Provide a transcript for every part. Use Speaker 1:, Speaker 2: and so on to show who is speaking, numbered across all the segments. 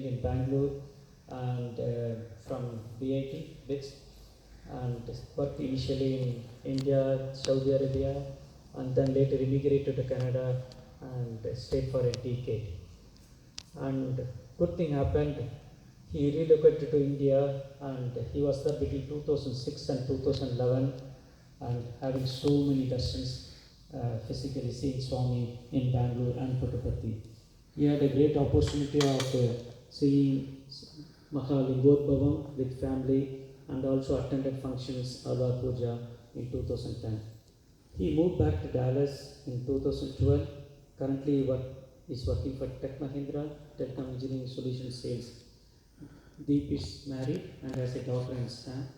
Speaker 1: in Bangalore and from BIT, BITS, and worked initially in India, Saudi Arabia, and then later immigrated to Canada and stayed for a decade. And good thing happened. He relocated to India and he was there between 2006 and 2011 and having so many destinations physically seeing Swami in Bangalore and Puttaparthi. He had a great opportunity of seeing Mahalingotbhavam with family and also attended functions Ava Puja in 2010. He moved back to Dallas in 2012. Currently is working for Tech Mahindra, Telecom Engineering Solutions Sales. Deep is married and has a daughter and son,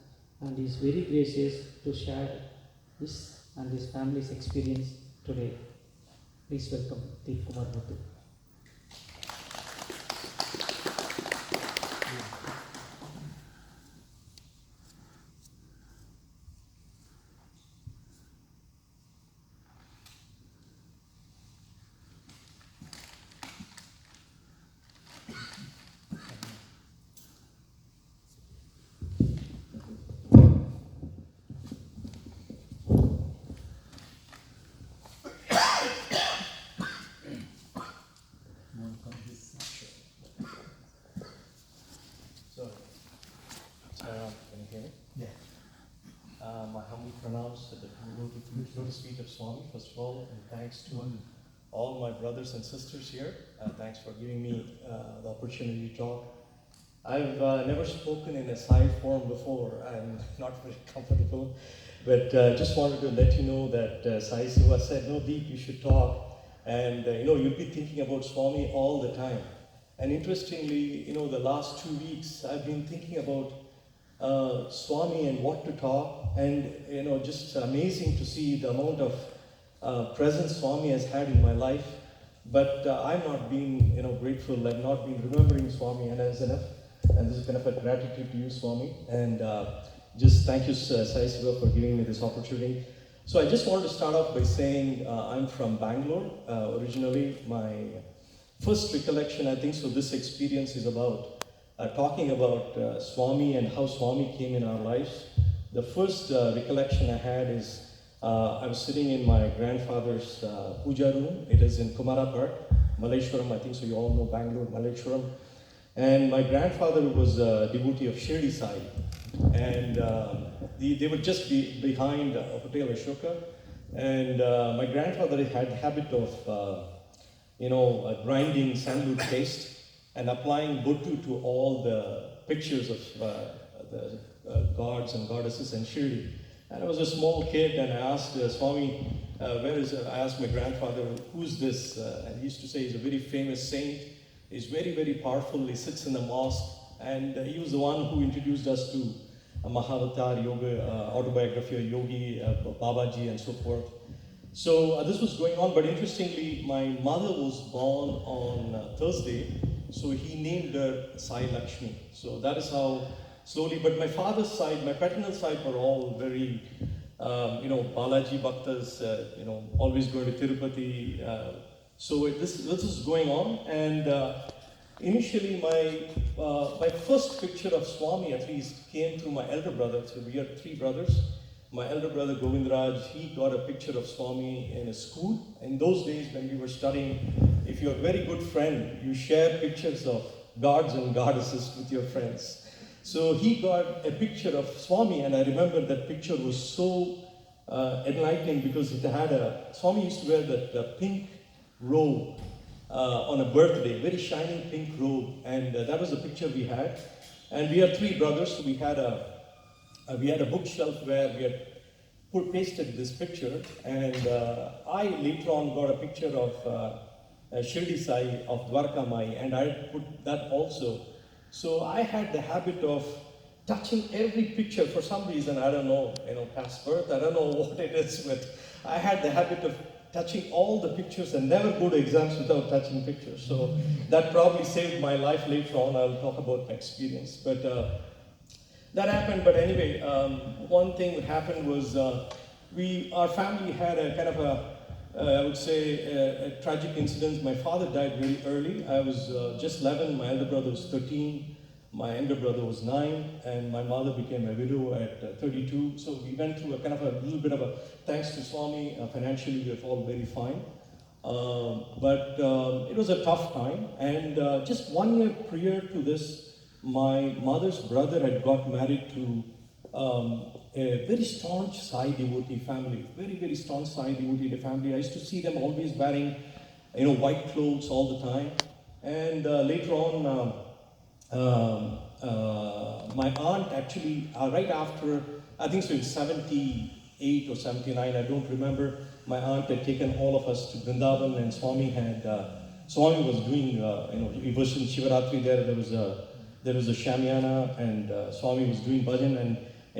Speaker 1: and is very gracious to share his and his family's experience today. Please welcome Deepkumar Muthu.
Speaker 2: Can you hear me? Yeah. My humble pronounce at the Lotus feet of Swami, first of all, and thanks to all my brothers and sisters here. Thanks for giving me the opportunity to talk. I've never spoken in a Sai form before. I'm not very comfortable, but just wanted to let you know that Sai Siva said, no, Deep, you should talk. And you'll be thinking about Swami all the time. And interestingly, the last 2 weeks, I've been thinking about Swami and what to talk, and just amazing to see the amount of presence Swami has had in my life. But I've not been grateful. I've not been remembering Swami, and as enough. And this is kind of a gratitude to you, Swami. And just thank you, Sai Siva, for giving me this opportunity. So I just wanted to start off by saying I'm from Bangalore originally. My first recollection, I think, so this experience is about talking about Swami and how Swami came in our lives. The first recollection I had is I was sitting in my grandfather's puja room. It is in Kumara Park, Malleshwaram, I think, so you all know Bangalore, Malleshwaram. And my grandfather was a devotee of Shirdi Sai. And they would just be behind Hotel Ashoka. And my grandfather had the habit of grinding sandalwood paste and applying Muthu to all the pictures of the gods and goddesses in Shirdi. And I was a small kid, and I asked Swami, I asked my grandfather, who's this? And he used to say he's a very famous saint. He's very, very powerful. He sits in the mosque. And he was the one who introduced us to Mahavatar Yoga, autobiography of Yogi, Babaji, and so forth. So this was going on, but interestingly, my mother was born on Thursday, so he named her Sai Lakshmi. So that is how slowly, but my father's side, my paternal side were all very, Balaji Bhaktas, always going to Tirupati. So this is going on, and initially my first picture of Swami at least came through my elder brother. So we are 3 brothers. My elder brother Govindraj, he got a picture of Swami in a school. In those days when we were studying, if you're a very good friend, you share pictures of gods and goddesses with your friends. So he got a picture of Swami, and I remember that picture was so enlightening because it had Swami used to wear that pink robe on a birthday, very shining pink robe, and that was the picture we had. And we are 3 brothers, so we had a bookshelf where we had pasted this picture, and I later on got a picture of Shirdi Sai of Dwarka Mai, and I put that also. So I had the habit of touching every picture for some reason. I don't know, past birth, I don't know what it is, but I had the habit of touching all the pictures and never go to exams without touching pictures. So that probably saved my life later on. I'll talk about my experience. But that happened. But anyway, one thing that happened was our family had a kind of I would say, a tragic incident. My father died very early. I was just 11, my elder brother was 13, my younger brother was 9, and my mother became a widow at 32. So we went through a kind of a little bit of a, thanks to Swami, financially we were all very fine. But it was a tough time, and just 1 year prior to this, my mother's brother had got married to a very staunch Sai devotee family, very staunch Sai devotee family. I used to see them always wearing, white clothes all the time. And later on, my aunt actually, right after, I think so in 78 or 79, I don't remember, my aunt had taken all of us to Vrindavan, and Swami was doing, it was in Shivaratri there was a Shamiana, and Swami was doing bhajan, and I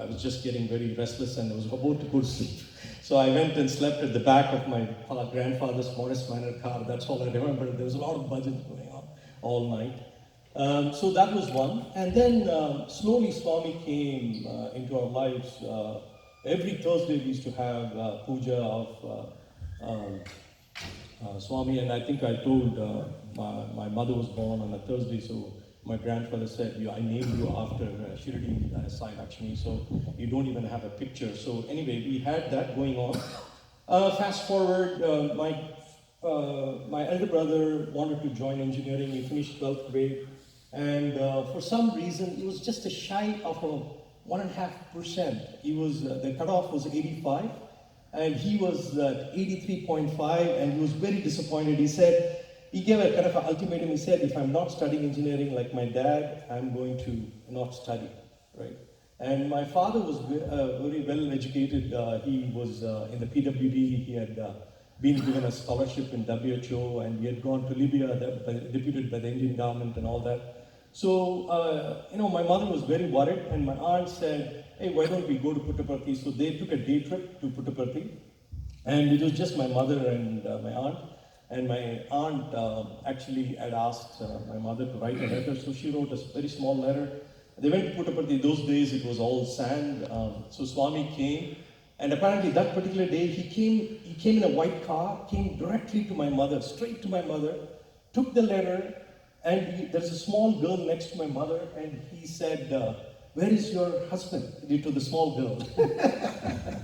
Speaker 2: was just getting very restless, and I was about to go to sleep. So I went and slept at the back of my grandfather's modest manor car. That's all I remember. There was a lot of bhajan going on all night. So that was one. And then slowly Swami came into our lives. Every Thursday we used to have puja of Swami, and I think I told my mother was born on a Thursday, so my grandfather said, I named you after Shirdi Sai Lakshmi, so you don't even have a picture. So anyway, we had that going on. Fast forward, my elder brother wanted to join engineering. He finished 12th grade, and for some reason, he was just a shy of a 1.5%. He was the cutoff was 85. And he was at 83.5, and he was very disappointed. He gave a kind of an ultimatum. He said, if I'm not studying engineering like my dad, I'm going to not study, right? And my father was very well educated. He was in the PWD. He had been given a scholarship in WHO, and he had gone to Libya, deputed by the Indian government and all that. So, my mother was very worried, and my aunt said, hey, why don't we go to Puttaparthi? So they took a day trip to Puttaparthi, and it was just my mother and my aunt. And my aunt actually had asked my mother to write a letter, so she wrote a very small letter. They went to Puttaparthi. Those days it was all sand. So Swami came, and apparently that particular day he came in a white car, came directly to my mother, straight to my mother, took the letter, and there's a small girl next to my mother, and he said, where is your husband? To the small girl.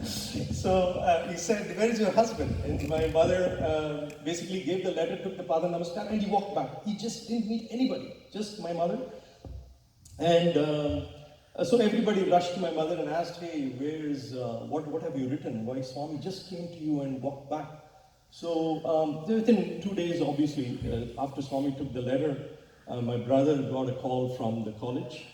Speaker 2: So he said, where is your husband? And my mother basically gave the letter, took the Pada Namaskar, and he walked back. He just didn't meet anybody, just my mother. And so everybody rushed to my mother and asked, hey, what have you written? Why Swami just came to you and walked back? So within 2 days, obviously, after Swami took the letter, my brother got a call from the college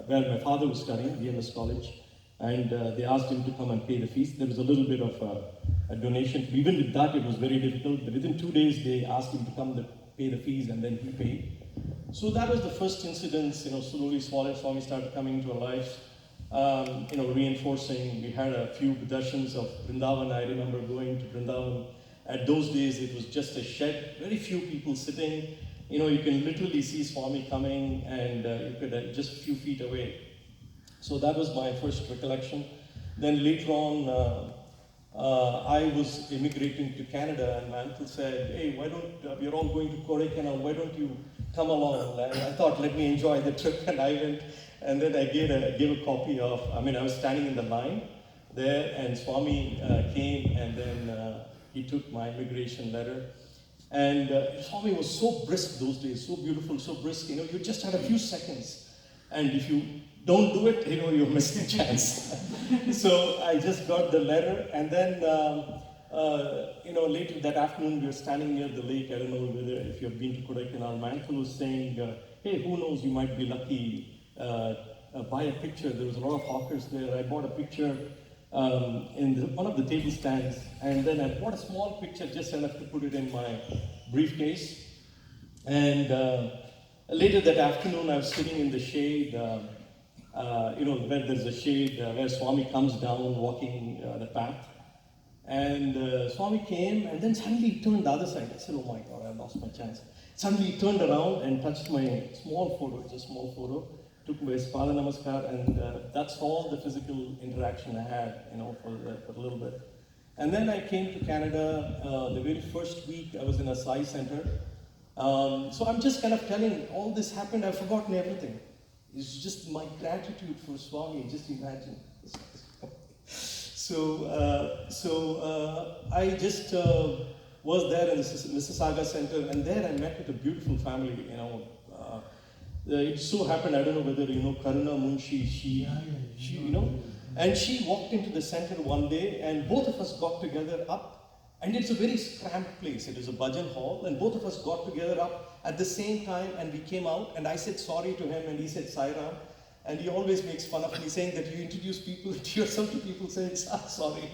Speaker 2: where my father was studying, BMS College, and they asked him to come and pay the fees. There was a little bit of a donation. Even with that, it was very difficult. But within 2 days, they asked him to come to pay the fees, and then he paid. So that was the first incident. Slowly Swami started coming into our lives. Reinforcing. We had a few darshan of Vrindavan. I remember going to Vrindavan. At those days, it was just a shed, very few people sitting. You can literally see Swami coming, and you could just a few feet away. So that was my first recollection. Then later on, I was immigrating to Canada, and my uncle said, hey, why don't, we're all going to Kodaikanal, why don't you come along? And I thought, let me enjoy the trip, and I went, and then I gave a copy of, I was standing in the line there, and Swami came, and then he took my immigration letter. And Swami was so brisk those days, so beautiful, so brisk. You just had a few seconds, and if you don't do it, you're missing a chance. So I just got the letter, and then later that afternoon we were standing near the lake. I don't know whether if you've been to Kodaikanal. My uncle was saying, "Hey, who knows? You might be lucky. Buy a picture." There was a lot of hawkers there. I bought a picture. In one of the table stands, and then I bought a small picture just enough to put it in my briefcase. And later that afternoon, I was sitting in the shade, where there's a shade where Swami comes down walking the path. And Swami came, and then suddenly he turned the other side. I said, oh my God, I lost my chance. Suddenly he turned around and touched my small photo, it's a small photo, took his Pada Namaskar, and that's all the physical interaction I had, for a little bit. And then I came to Canada. The very first week I was in a Sai center. So I'm just kind of telling, all this happened, I've forgotten everything. It's just my gratitude for Swami, just imagine. I just was there in the Mississauga Center, and there I met with a beautiful family, it so happened, I don't know whether you know Karuna Munshi, she and she walked into the center one day, and both of us got together up, and it's a very cramped place. It is a bhajan hall, and both of us got together up at the same time, and we came out, and I said sorry to him, and he said Sai Ram, and he always makes fun of me, saying that you introduce people to yourself to people saying sorry.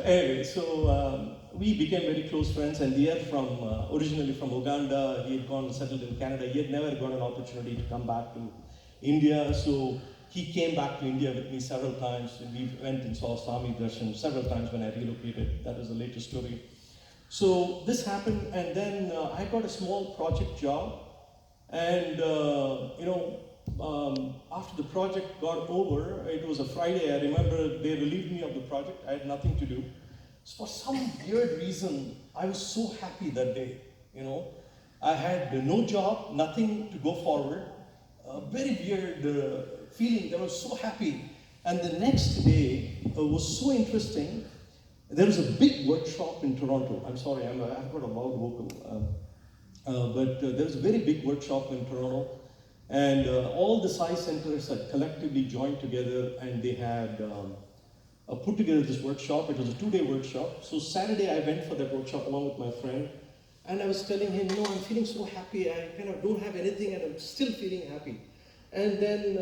Speaker 2: Anyway, so we became very close friends, and they are originally from Uganda. He had gone and settled in Canada. He had never got an opportunity to come back to India, so he came back to India with me several times. We went and saw Swami Darshan several times when I relocated. That is the latest story. So this happened, and then I got a small project job, and after the project got over, it was a Friday. I remember they relieved me of the project. I had nothing to do. So for some weird reason, I was so happy that day. I had no job, nothing to go forward. A very weird feeling. I was so happy. And the next day was so interesting. There was a big workshop in Toronto. I'm sorry, I've got a loud vocal. But there was a very big workshop in Toronto. And all the Sai centers had collectively joined together, and they had put together this workshop. It was a 2-day workshop. So Saturday I went for that workshop along with my friend. And I was telling him, I'm feeling so happy. I kind of don't have anything, and I'm still feeling happy. And then,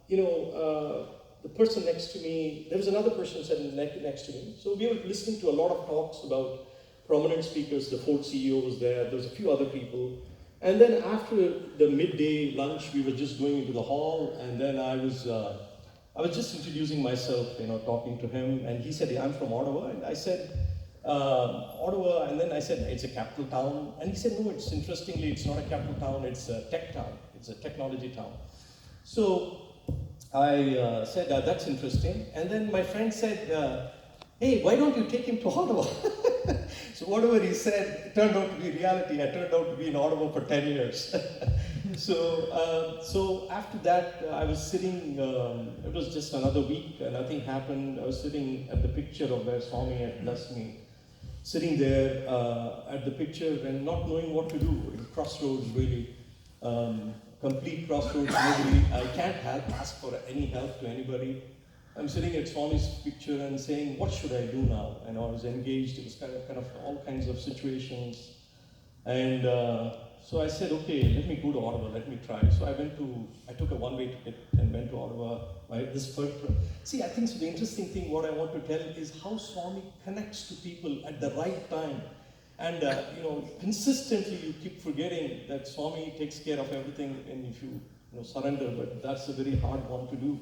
Speaker 2: the person next to me, there was another person sitting next to me. So we were listening to a lot of talks about prominent speakers. The Ford CEO was there. There was a few other people. And then after the midday lunch, we were just going into the hall, and then I was just introducing myself, talking to him, and he said, I'm from Ottawa, and I said, Ottawa, and then I said, it's a capital town, and he said, no, interestingly, it's not a capital town, it's a tech town, it's a technology town. So I said, that's interesting, and then my friend said, hey, why don't you take him to Ottawa? So whatever he said turned out to be reality. I turned out to be in Ottawa for 10 years. So after that, I was sitting, it was just another week, nothing happened. I was sitting at the picture of where Swami had blessed me, sitting there at the picture and not knowing what to do. Crossroads, really. Complete crossroads, nobody. I can't ask for any help to anybody. I'm sitting at Swami's picture and saying, what should I do now? And I was engaged. It was kind of all kinds of situations. And so I said, okay, let me go to Ottawa, let me try. So I took a one-way ticket and went to Ottawa. See, I think so the interesting thing, what I want to tell is how Swami connects to people at the right time. And consistently you keep forgetting that Swami takes care of everything, and if you surrender, but that's a very hard one to do.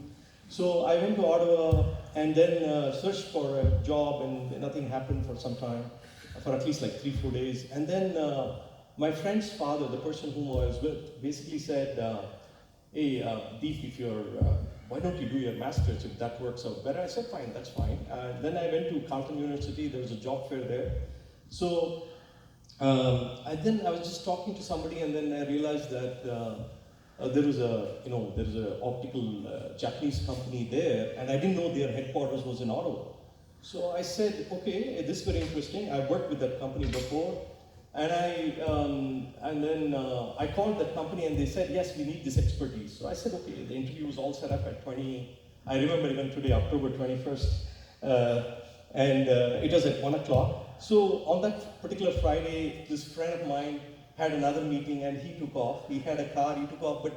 Speaker 2: So I went to Ottawa and then searched for a job, and nothing happened for some time, for at least like 3-4 days. And then my friend's father, the person whom I was with, basically said, hey, Deep, why don't you do your master's if that works out better? I said, fine, that's fine. Then I went to Carleton University. There was a job fair there. So then I was just talking to somebody, and then I realized that there was a optical Japanese company there, and I didn't know their headquarters was in Ottawa. So I said, okay, this is very interesting. I've worked with that company before, and then I called that company, and they said, yes, we need this expertise. So I said, okay. The interview was all set up at I remember even today, October 21st, and it was at 1 o'clock. So on that particular Friday, this friend of mine had another meeting, and he took off. He had a car, he took off, but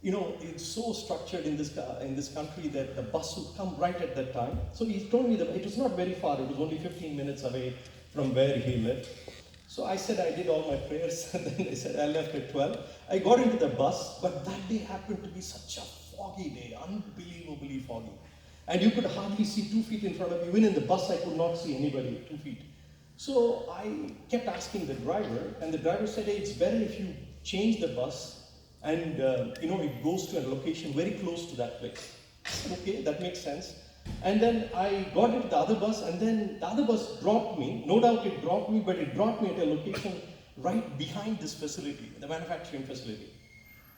Speaker 2: it's so structured in this country that the bus would come right at that time. So he told me that it was not very far. It was only 15 minutes away from where he lived. So I said I did all my prayers, and then they said I left at 12. I got into the bus, but that day happened to be such a foggy day, unbelievably foggy. And you could hardly see 2 feet in front of you. Even in the bus, I could not see anybody 2 feet. So I kept asking the driver, and the driver said, hey, it's better if you change the bus And it goes to a location very close to that place. Okay, that makes sense. And then I got into the other bus, and then the other bus dropped me. No doubt it dropped me, but it dropped me at a location right behind this facility, the manufacturing facility.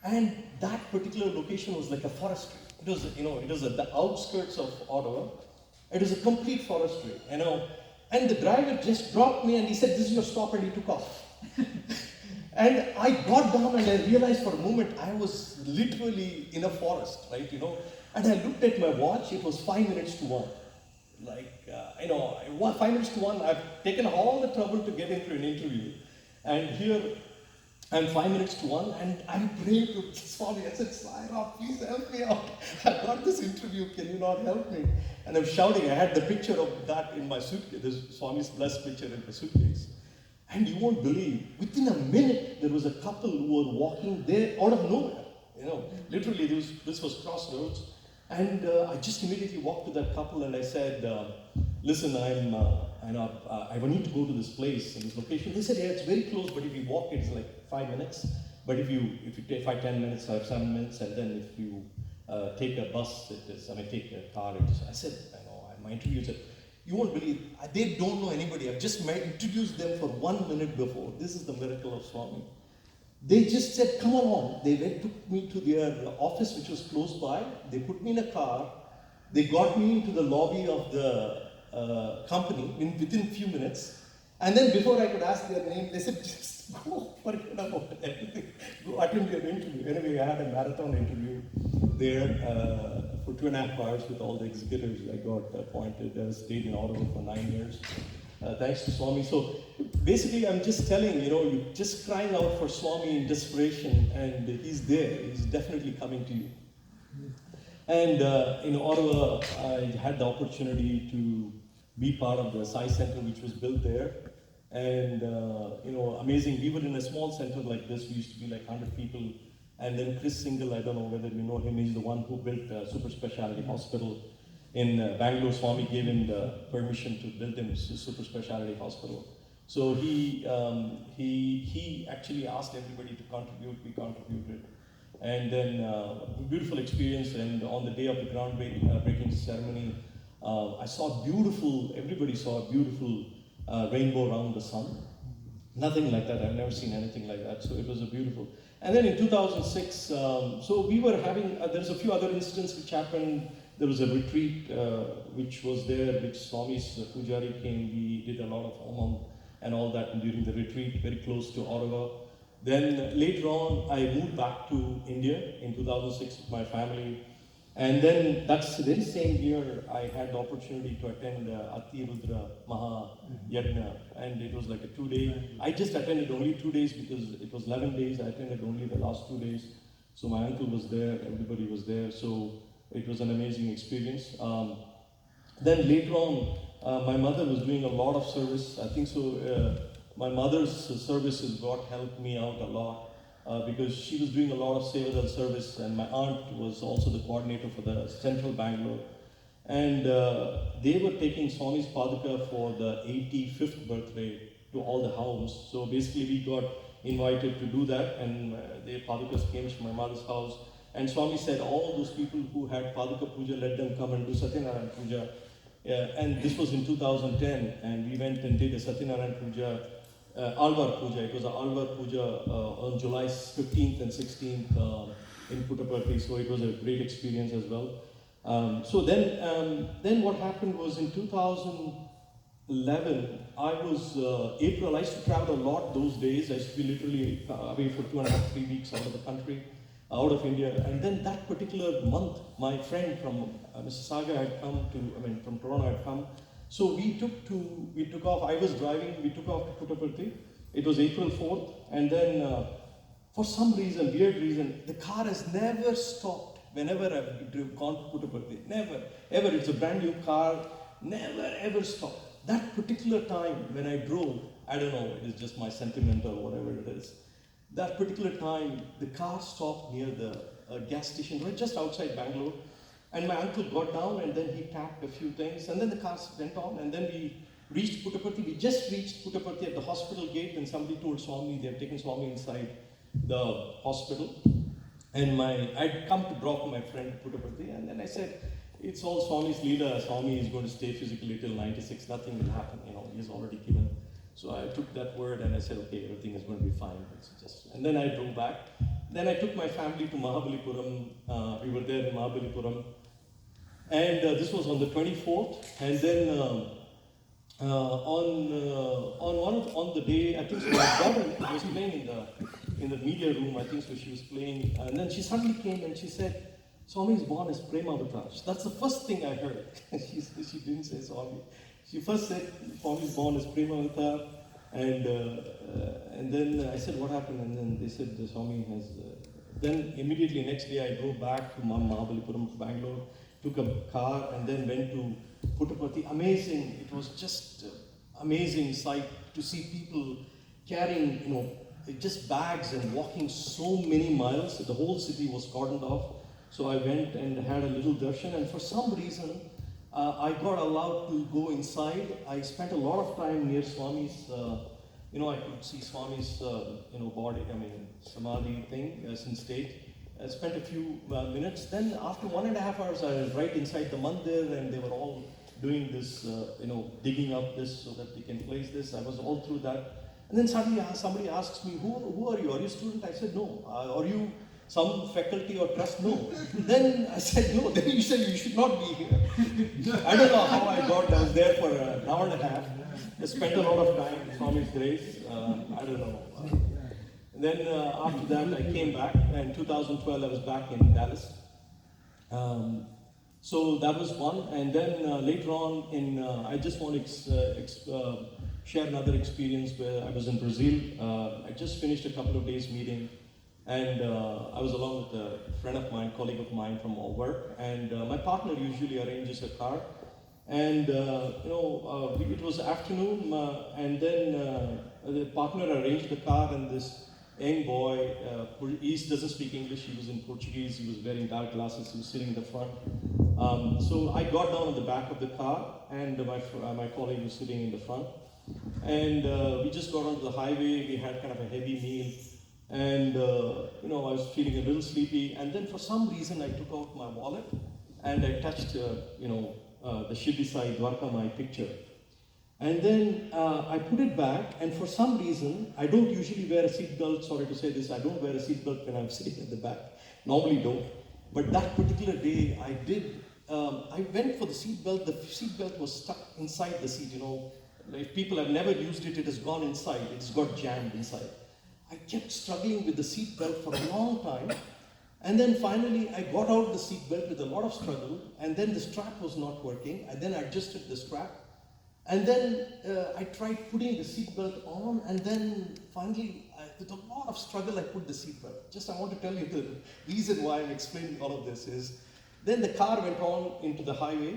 Speaker 2: And that particular location was like a forestry. It was, it was at the outskirts of Ottawa. It was a complete forestry, And the driver just dropped me and he said, "This is your stop," and he took off. And I got down and I realized for a moment I was literally in a forest, right? And I looked at my watch, it was 5 minutes to 1. 5 minutes to 1, I've taken all the trouble to get into an interview. And here I'm 5 minutes to 1, and I'm praying to Swami. I said, "Sai, please help me out. I got this interview, can you not help me?" And I'm shouting. I had the picture of that in my suitcase, this Swami's blessed picture in the suitcase. And you won't believe, within a minute, there was a couple who were walking there out of nowhere. Literally, this was crossroads. And I just immediately walked to that couple and I said, "Listen, I need to go to this place and this location." They said, "Yeah, it's very close, but if you walk, it's like 5 minutes. But if you take 5-10 minutes or 7 minutes, and then if you take a bus, take a car." I said, my interview said, "You won't believe, they don't know anybody. I've just introduced them for 1 minute before. This is the miracle of Swami." They just said, "Come along." They took me to their office, which was close by. They put me in a car. They got me into the lobby of the company within a few minutes. And then before I could ask their name, they said, "Just go, forget about everything. Go attend your interview." Anyway, I had a marathon interview there for 2.5 hours with all the executives. I got appointed, stayed in Ottawa for 9 years. Thanks to Swami. So basically, I'm just telling, you're just crying out for Swami in desperation, and he's there. He's definitely coming to you. And in Ottawa, I had the opportunity to be part of the Sai Center, which was built there. And amazing. We were in a small center like this. We used to be like 100 people. And then Chris Singhal, I don't know whether you know him, he's the one who built a super specialty hospital in Bangalore. Swami gave him the permission to build him a super specialty hospital. So he actually asked everybody to contribute. We contributed. And then beautiful experience. And on the day of the groundbreaking ceremony, I saw everybody saw a beautiful rainbow around the sun. Nothing like that. I've never seen anything like that. So it was a beautiful. And then in 2006, so we were having, there's a few other incidents which happened. There was a retreat which was there, which Swami's Pujari came. We did a lot of homam and all that during the retreat, very close to Ottawa. Then later on, I moved back to India in 2006 with my family. And then that's the very same year I had the opportunity to attend Ati Rudra Maha Yajna. And it was like a 2-day. I just attended only 2 days because it was 11 days. I attended only the last 2 days. So my uncle was there, everybody was there. So it was an amazing experience. Then later on, my mother was doing a lot of service. I think so. My mother's services, God helped me out a lot because she was doing a lot of Sevadal service, and my aunt was also the coordinator for the Central Bangalore. And they were taking Swami's Paduka for the 85th birthday to all the homes. So basically we got invited to do that, and the Padukas came to my mother's house. And Swami said, all those people who had Paduka Puja, let them come and do Satyanarayana Puja. And this was in 2010, and we went and did a Satyanarayana Puja, Alvar Puja. It was an Alvar Puja on July 15th and 16th in Puttaparthi, so it was a great experience as well. So then what happened was in 2011, April, I used to travel a lot those days. I used to be literally away for 2.5-3 weeks out of the country, out of India. And then that particular month, my friend from Mississauga had come from Toronto had come. So we took off, I was driving, we took off to Puttaparthi. It was April 4th. And then for some reason, weird reason, the car has never stopped whenever I've gone to Puttaparthi. Never, ever. It's a brand new car, never ever stopped. That particular time when I drove, I don't know, it is just my sentiment or whatever it is. That particular time, the car stopped near the gas station, right just outside Bangalore. And my uncle got down and then he tapped a few things, and then the car went on, and then we reached Puttaparthi. We just reached Puttaparthi at the hospital gate, and somebody told Swami, they have taken Swami inside the hospital. And I'd come to drop my friend Puttaparthi, and then I said, it's all Swami's Leela. Swami is going to stay physically till 96. Nothing will happen. He's already given. So I took that word and I said, okay, everything is going to be fine. And then I drove back. Then I took my family to Mahabalipuram. We were there in Mahabalipuram. And this was on the 24th. And then on the day, I think so, my daughter was playing in the media room. I think so she was playing. And then she suddenly came and she said, Swami is born as Premavatar. That's the first thing I heard. she didn't say Swami. She first said Swami is born as Premavatar, and then I said what happened, and then they said the Swami has. Then immediately next day I drove back to Mahabalipuram to Bangalore, took a car, and then went to Puttaparthi. Amazing! It was just amazing sight to see people carrying just bags and walking so many miles. The whole city was cordoned off. So I went and had a little darshan, and for some reason, I got allowed to go inside. I spent a lot of time near Swami's, I could see Swami's, body, samadhi thing, in state. I spent a few minutes. Then after 1.5 hours, I was right inside the mandir, and they were all doing this, digging up this so that they can place this. I was all through that. And then suddenly somebody asks me, who are you? Are you a student? I said, no. Are you some faculty or trust? No. Then I said, no. Then you said you should not be here. I don't know how I got. I was there for an hour and a half. I spent a lot of time with Swami's grace. I don't know. Then after that, I came back. In 2012, I was back in Dallas. So that was one. And then later on, I just want to share another experience where I was in Brazil. I just finished a couple of days meeting. And I was along with a friend of mine, colleague of mine from work, and my partner usually arranges a car. And it was afternoon, and then the partner arranged the car, and this young boy, he doesn't speak English, he was in Portuguese, he was wearing dark glasses, he was sitting in the front. So I got down in the back of the car, and my colleague was sitting in the front. And we just got onto the highway, we had kind of a heavy meal. And I was feeling a little sleepy, and then for some reason I took out my wallet and I touched the Shirdi Sai Dwarkamai picture. And then I put it back, and for some reason, I don't usually wear a seatbelt. Sorry to say this, I don't wear a seatbelt when I'm sitting at the back. Normally don't. But that particular day I did. I went for the seatbelt. The seatbelt was stuck inside the seat. If people have never used it, it has gone inside. It's got jammed inside. I kept struggling with the seat belt for a long time, and then finally I got out the seat belt with a lot of struggle, and then the strap was not working. I then adjusted the strap, and then I tried putting the seat belt on, and then finally, with a lot of struggle, I put the seat belt. I want to tell you the reason why I'm explaining all of this is, then the car went on into the highway.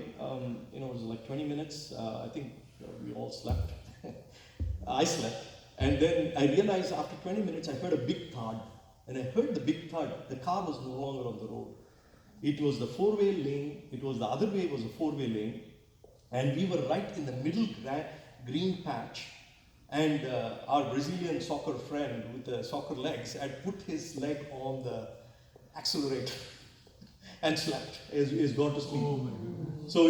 Speaker 2: It was like 20 minutes. I think we all slept. I slept. And then I realized after 20 minutes, I heard a big thud. And I heard the big thud. The car was no longer on the road. It was the four-way lane. It was the other way, it was a four-way lane. And we were right in the middle green patch. And our Brazilian soccer friend with the soccer legs had put his leg on the accelerator and slept. He's gone to sleep. Oh, so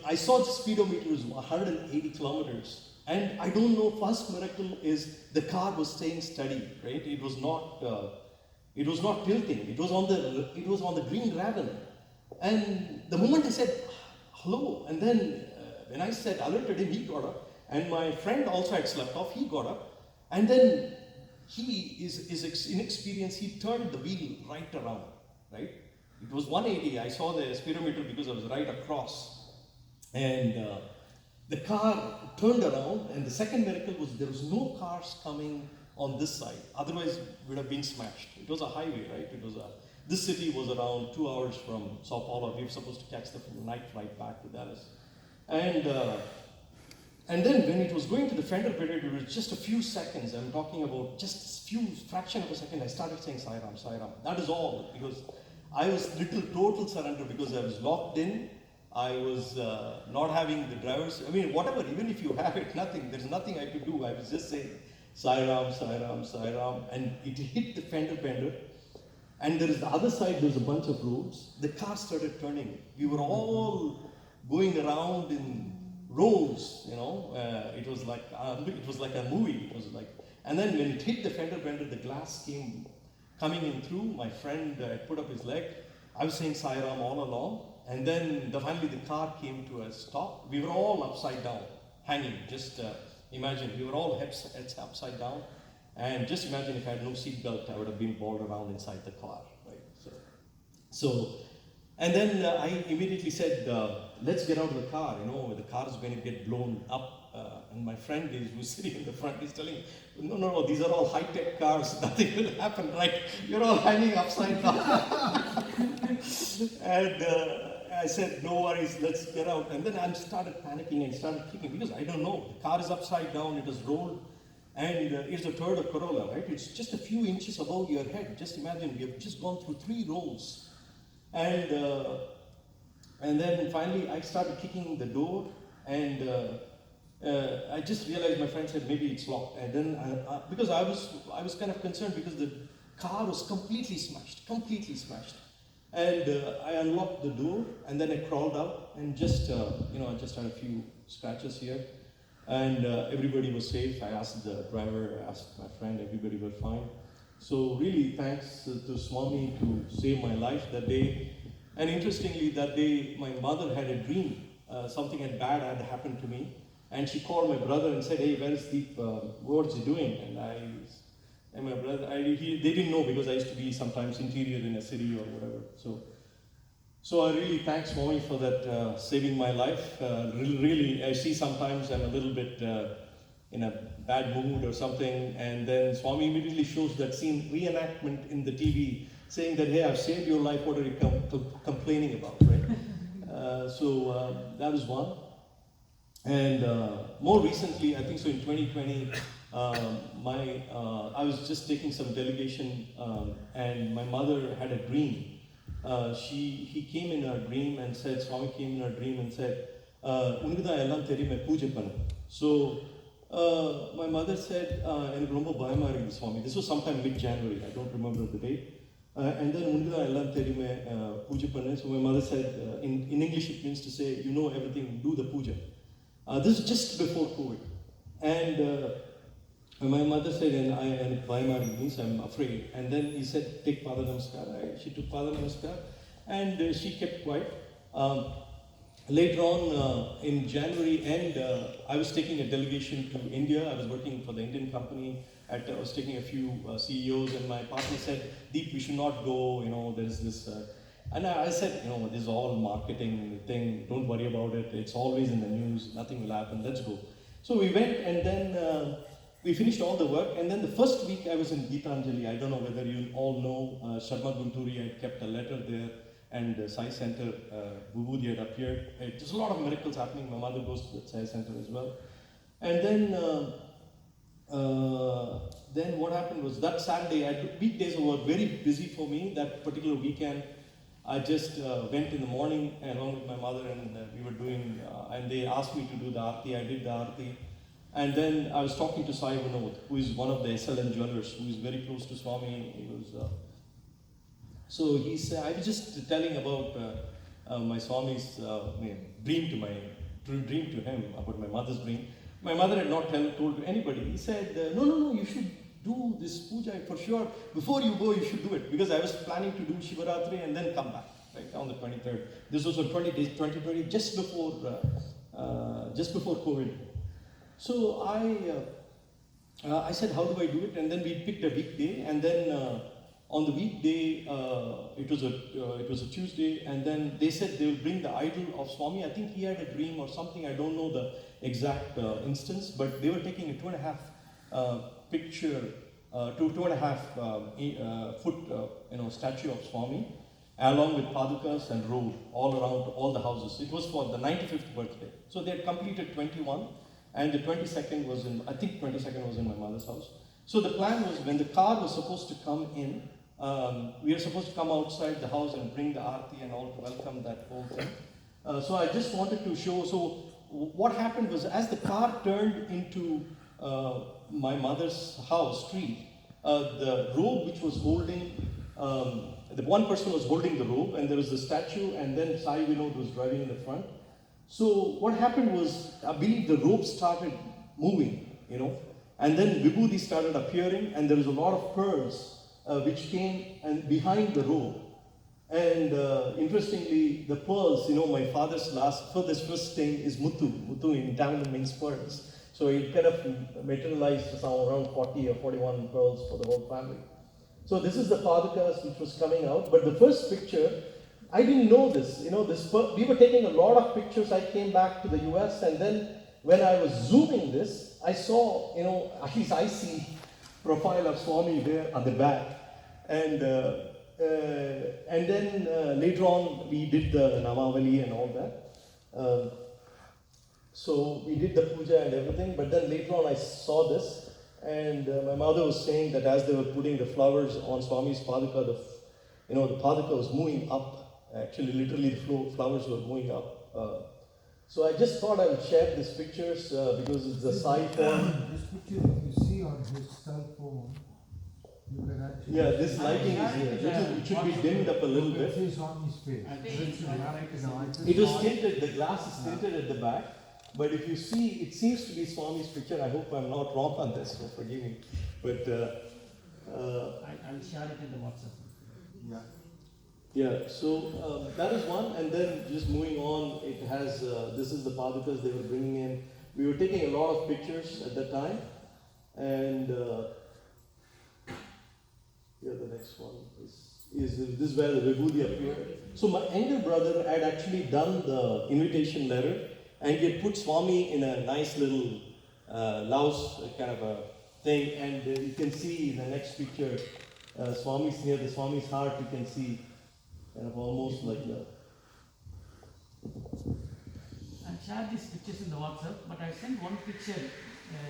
Speaker 2: I saw the speedometer was 180 kilometers. And I don't know, first miracle is the car was staying steady, right? It was not tilting. It was on the green raven. And the moment I said, hello, and then when I said, alerted him, he got up. And my friend also had slept off, he got up. And then he is inexperienced, he turned the wheel right around, right? It was 180, I saw the speedometer because I was right across. And the car turned around, and the second miracle was there was no cars coming on this side. Otherwise, it would have been smashed. It was a highway, right? This city was around 2 hours from Sao Paulo. We were supposed to catch the night flight back to Dallas. And then when it was going to the fender period, it was just a few seconds. I'm talking about just a few fraction of a second. I started saying Sai Ram, Sai Ram. That is all, because I was total surrender, because I was locked in. I was not having the drivers. Whatever, even if you have it, there's nothing I could do. I was just saying, Sai Ram, Sai Ram, Sai Ram. And it hit the fender bender. and there is the other side, there's a bunch of roads. The car started turning. We were all going around in rows, you know. It was like a movie. It was like, and then when it hit the fender bender, the glass came coming in through. My friend put up his leg. I was saying Sai Ram all along, and then finally the car came to a stop. We were all upside down, hanging. Just imagine, we were all heads upside down, and just imagine if I had no seatbelt, I would have been balled around inside the car, right? So, and then I immediately said, let's get out of the car, you know, the car is going to get blown up. And my friend who's sitting in the front is telling, no, these are all high-tech cars, nothing will happen, right? You're all hanging upside down. And I said, no worries, let's get out. And then I started panicking and started kicking, because I don't know, the car is upside down, it is rolled, and it's a Toyota Corolla, right? It's just a few inches above your head. Just imagine, we have just gone through 3 rolls. And then finally I started kicking the door, and I just realized my friend said maybe it's locked. And then because I was kind of concerned, because the car was completely smashed. And I unlocked the door, and then I crawled out, and just I just had a few scratches here, and everybody was safe. I asked the driver, I asked my friend, everybody was fine. So really thanks to Swami to save my life that day. And interestingly, that day my mother had a dream. Something bad had happened to me. And she called my brother and said, hey, where is Deep? What's he doing? And my brother, they didn't know, because I used to be sometimes interior in a city or whatever. So I really thank Swami for that, saving my life. Really, I see sometimes I'm a little bit in a bad mood or something, and then Swami immediately shows that scene reenactment in the TV, saying that, hey, I've saved your life, what are you complaining about, right? So that was one. And more recently, I think so in 2020, I was just taking some delegation, and my mother had a dream. He came in her dream and said, Swami came in her dream and said, "Unguda ellam theriyume pooja pannu." So my mother said, "Enakku romba bayama irukku Swami." This was sometime mid-January, I don't remember the date. And then Unguda ellam theriyume pooja pannu. So my mother said, in English it means to say, you know everything, do the puja. This is just before COVID. And my mother said, and Vaimari means I'm afraid. And then he said, take Pada Namaskar. She took Pada Namaskar, and she kept quiet. Later on in January end, I was taking a delegation to India. I was working for the Indian company. I was taking a few CEOs, and my partner said, Deep, we should not go, there is this. And I said, this is all marketing thing, don't worry about it, it's always in the news, nothing will happen, let's go. So we went, and then we finished all the work, and then the first week I was in Geetanjali. I don't know whether you all know, Sharma Gunturi had kept a letter there, and the Sai Center, Vibhuti had appeared. There's a lot of miracles happening. My mother goes to the Sai Center as well. And then what happened was that Saturday, weekdays were very busy for me. That particular weekend, I just went in the morning along with my mother, and we were doing, and they asked me to do the Aarti. I did the Aarti. And then I was talking to Sai Vinod, who is one of the SLN jewelers, who is very close to Swami. He was, so he said, I was just telling about my Swami's dream to him, about my mother's dream. My mother had not told anybody. He said, no, you should do this puja for sure. Before you go, you should do it. Because I was planning to do Shivaratri and then come back, right, on the 23rd. This was on 2020, just before COVID. So I said, how do I do it? And then we picked a weekday, and then on the weekday, it was a Tuesday, and then they said they will bring the idol of Swami. I think he had a dream or something. I don't know the exact instance, but they were taking a 2.5 picture, 2.5 foot, statue of Swami, along with padukas and robe all around all the houses. It was for the 95th birthday. So they had completed 21. And the 22nd was in my mother's house. So the plan was, when the car was supposed to come in, we were supposed to come outside the house and bring the Aarti and all to welcome that whole thing. So I just wanted to show, so what happened was, as the car turned into my mother's house, street, the robe which was holding the one person was holding the rope, and there was the statue, and then Sai Vinod was driving in the front. So what happened was, I believe the rope started moving, and then Vibhuti started appearing, and there was a lot of pearls which came and behind the rope. And interestingly, the pearls, my father's first thing is Muthu. Muthu in Tamil means pearls. So it kind of materialized somewhere around 40 or 41 pearls for the whole family. So this is the Padakas which was coming out. But the first picture, I didn't know this. We were taking a lot of pictures. I came back to the US, and then when I was zooming this, I saw, at least I see profile of Swami there at the back. And then later on, we did the Namavali and all that. So we did the puja and everything, but then later on I saw this, and my mother was saying that as they were putting the flowers on Swami's Padaka, the Padaka was moving up. Actually, literally the flowers were moving up. So I just thought I would share these pictures because it's the Sai form.
Speaker 3: This picture, if you see on his cell phone, you can actually...
Speaker 2: Yeah, this lighting is here. It should be dimmed up a little bit.
Speaker 3: It is on his face.
Speaker 2: It was tinted, the glass is tinted at the back. But if you see, it seems to be Swami's picture. I hope I'm not wrong on this, so forgive me. But
Speaker 4: I'll share it in the WhatsApp.
Speaker 2: yeah, so that is one. And then just moving on, it has, this is the Padakas they were bringing in. We were taking a lot of pictures at that time. And the next one is this is where the Vibhuti appeared. So my younger brother had actually done the invitation letter, and he had put Swami in a nice little louse kind of a thing, and you can see in the next picture, Swami's near the Swami's heart, you can see kind of almost like that.
Speaker 4: I'll share these pictures in the WhatsApp, but I sent one picture,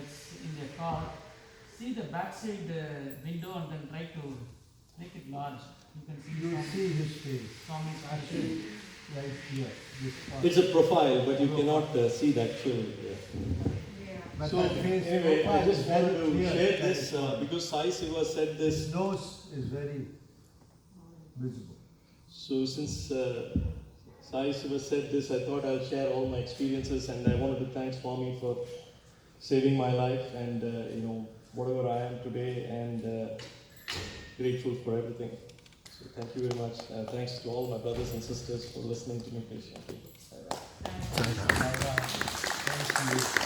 Speaker 4: it's in the car. See the backside window and then try to make it large. You can see
Speaker 3: You see his face.
Speaker 4: Swami's
Speaker 3: Actually, right here. This part.
Speaker 2: It's a profile, but you cannot see the actual.
Speaker 3: But
Speaker 2: So
Speaker 3: that face
Speaker 2: anyway, I
Speaker 3: profile
Speaker 2: just
Speaker 3: is
Speaker 2: wanted
Speaker 3: very
Speaker 2: to
Speaker 3: clear
Speaker 2: share
Speaker 3: that
Speaker 2: this
Speaker 3: it's
Speaker 2: because Sai Siva said this.
Speaker 3: His nose is very visible.
Speaker 2: So since Sai Siva said this, I thought I'll share all my experiences, and I wanted to thank Swami for saving my life and whatever I am today, and grateful for everything. So thank you very much. Thanks to all my brothers and sisters for listening to me patiently.
Speaker 3: Thank you.